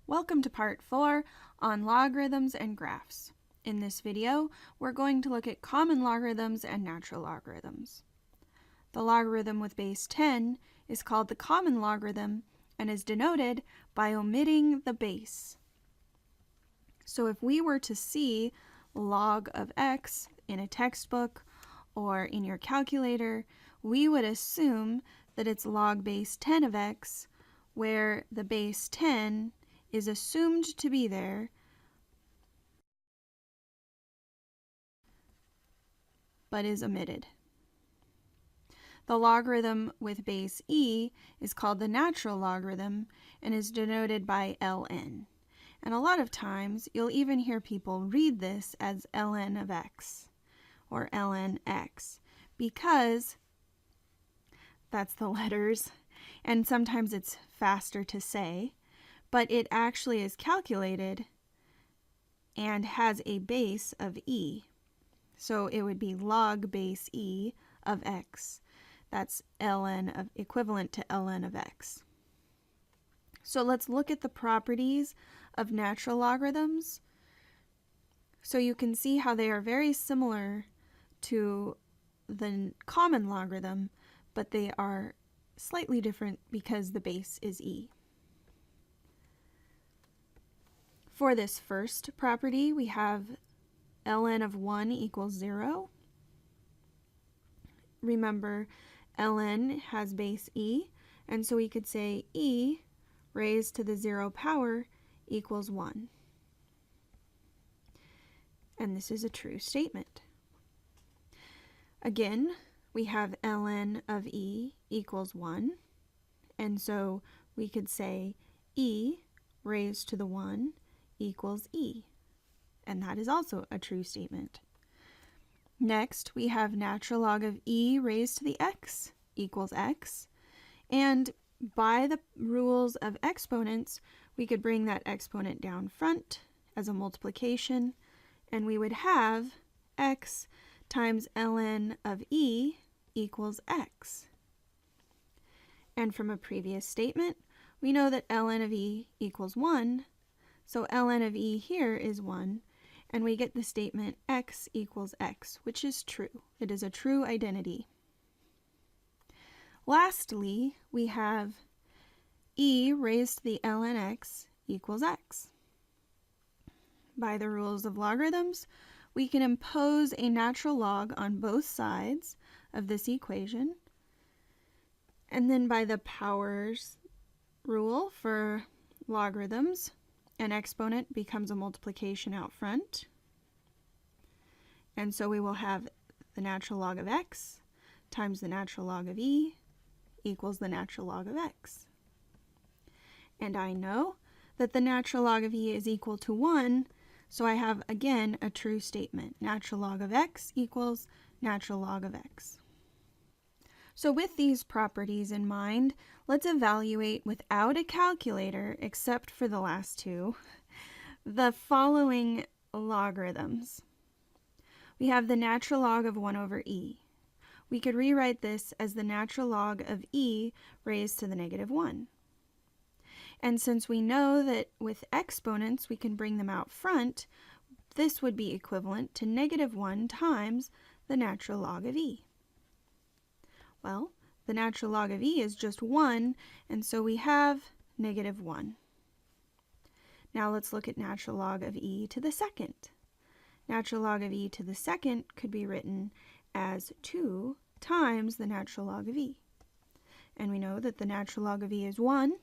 Welcome to part 4 on logarithms and graphs. In this video, we're going to look at common logarithms and natural logarithms. The logarithm with base 10 is called the common logarithm and is denoted by omitting the base. So if we were to see log of x in a textbook or in your calculator, we would assume that it's log base 10 of x, where the base 10 is assumed to be there, but is omitted. The logarithm with base e is called the natural logarithm and is denoted by ln. And a lot of times, you'll even hear people read this as ln of x or ln x because that's the letters, and sometimes it's faster to say, but it actually is calculated and has a base of e. So it would be log base e of x. That's ln of equivalent to ln of x. So let's look at the properties of natural logarithms. So you can see how they are very similar to the common logarithm, but they are slightly different because the base is e. For this first property, we have ln of 1 equals 0. Remember, ln has base e, and so we could say e raised to the 0 power equals 1. And this is a true statement. Again, we have ln of e equals 1, and so we could say e raised to the 1 equals e, and that is also a true statement. Next, we have natural log of e raised to the x equals x, and by the rules of exponents, we could bring that exponent down front as a multiplication, and we would have x times ln of e equals x. And from a previous statement, we know that ln of e equals 1, so ln of e here is 1, and we get the statement x equals x, which is true. It is a true identity. Lastly, we have e raised to the ln x equals x. By the rules of logarithms, we can impose a natural log on both sides of this equation, and then by the powers rule for logarithms, an exponent becomes a multiplication out front, and so we will have the natural log of x times the natural log of e equals the natural log of x. And I know that the natural log of e is equal to 1, so I have again a true statement. Natural log of x equals natural log of x. So with these properties in mind, let's evaluate without a calculator, except for the last two, the following logarithms. We have the natural log of 1 over e. We could rewrite this as the natural log of e raised to the negative 1. And since we know that with exponents we can bring them out front, this would be equivalent to negative 1 times the natural log of e. Well, the natural log of e is just 1, and so we have negative 1. Now let's look at natural log of e to the second. Natural log of e to the second could be written as 2 times the natural log of e. And we know that the natural log of e is 1,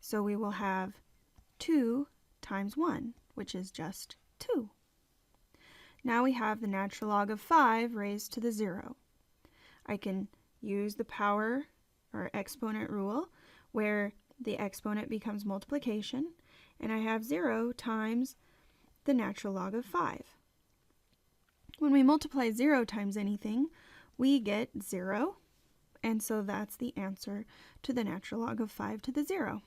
so we will have 2 times 1, which is just 2. Now we have the natural log of 5 raised to the 0. I can use the power or exponent rule where the exponent becomes multiplication, and I have 0 times the natural log of 5. When we multiply 0 times anything, we get 0, and so that's the answer to the natural log of 5 to the 0.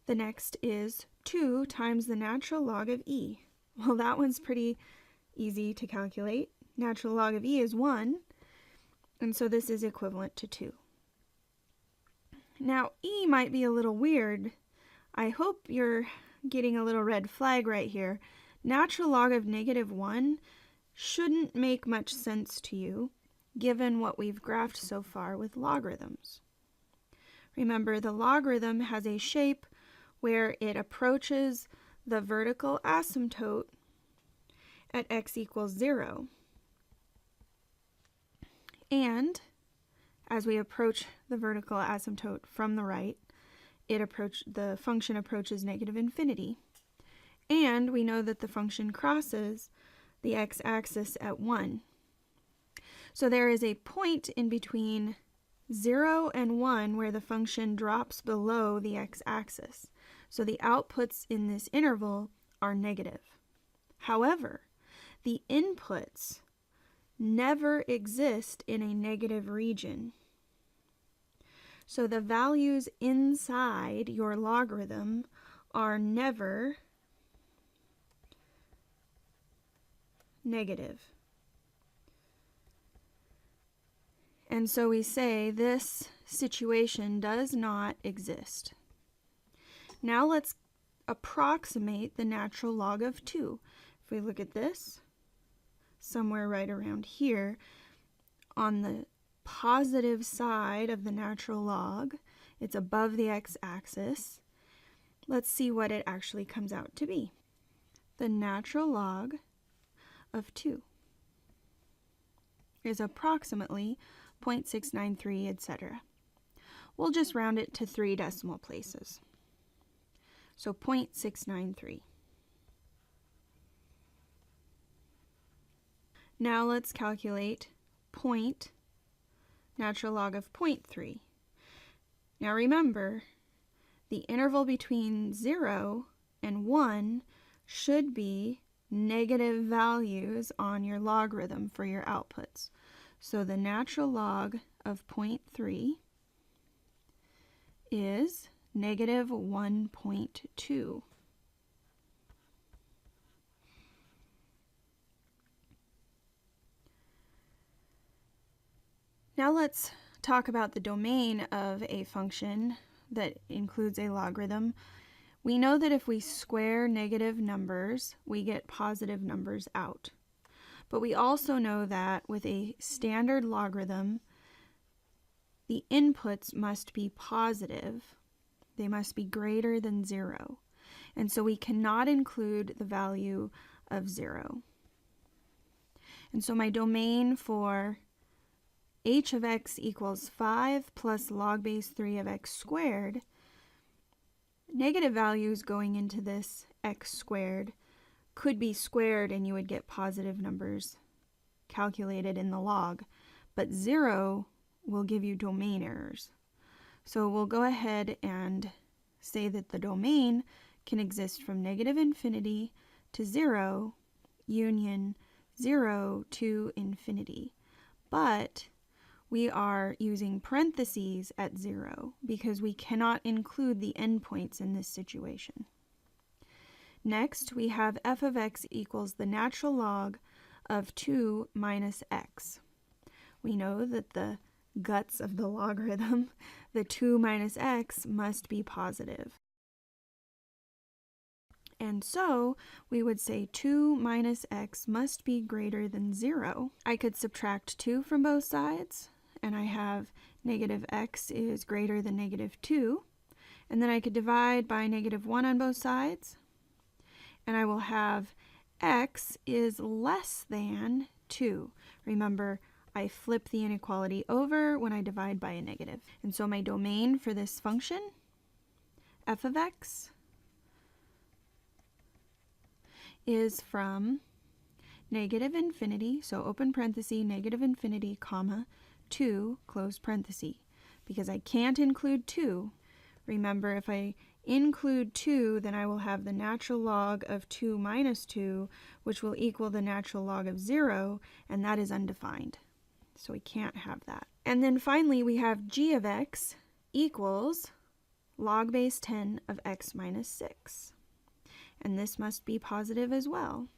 The next is 2 times the natural log of e. Well, that one's pretty easy to calculate. Natural log of e is 1, and so this is equivalent to 2. Now, e might be a little weird. I hope you're getting a little red flag right here. Natural log of -1 shouldn't make much sense to you, given what we've graphed so far with logarithms. Remember, the logarithm has a shape where it approaches the vertical asymptote at x equals 0. And as we approach the vertical asymptote from the right, the function approaches -infinity. And we know that the function crosses the x-axis at 1. So there is a point in between 0 and 1 where the function drops below the x-axis. So the outputs in this interval are negative. However, the inputs never exist in a negative region. So the values inside your logarithm are never negative. And so we say this situation does not exist. Now let's approximate the natural log of 2. If we look at this, somewhere right around here, on the positive side of the natural log, it's above the x-axis. Let's see what it actually comes out to be. The natural log of 2 is approximately 0.693, etc. We'll just round it to 3 decimal places. So 0.693. Now let's calculate natural log of 0.3. Now remember, the interval between 0 and 1 should be negative values on your logarithm for your outputs. So the natural log of 0.3 is -1.2. Now let's talk about the domain of a function that includes a logarithm. We know that if we square negative numbers, we get positive numbers out. But we also know that with a standard logarithm, the inputs must be positive. They must be greater than 0. And so we cannot include the value of 0. And so my domain for h of x equals 5 plus log base 3 of x squared, negative values going into this x squared could be squared and you would get positive numbers calculated in the log, but 0 will give you domain errors. So we'll go ahead and say that the domain can exist from -infinity to 0, union 0 to infinity. But we are using parentheses at 0 because we cannot include the endpoints in this situation. Next, we have f of x equals the natural log of 2 minus x. We know that the guts of the logarithm, the 2 minus x, must be positive. And so we would say 2 minus x must be greater than 0. I could subtract 2 from both sides, and I have negative x is greater than -2. And then I could divide by -1 on both sides, and I will have x is less than 2. Remember, I flip the inequality over when I divide by a negative. And so my domain for this function, f of x, is from -infinity, so open parenthesis, -infinity, comma, 2, close parenthesis, because I can't include 2. Remember, if I include 2, then I will have the natural log of 2 minus 2, which will equal the natural log of 0, and that is undefined. So we can't have that. And then finally, we have g of x equals log base 10 of x minus 6. And this must be positive as well.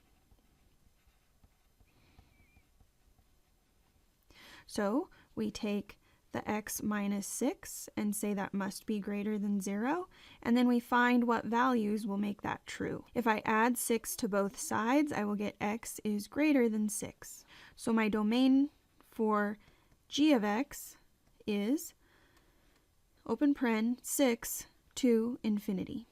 So we take the x minus 6 and say that must be greater than 0, and then we find what values will make that true. If I add 6 to both sides, I will get x is greater than 6. So my domain for g of x is, open paren, 6 to infinity.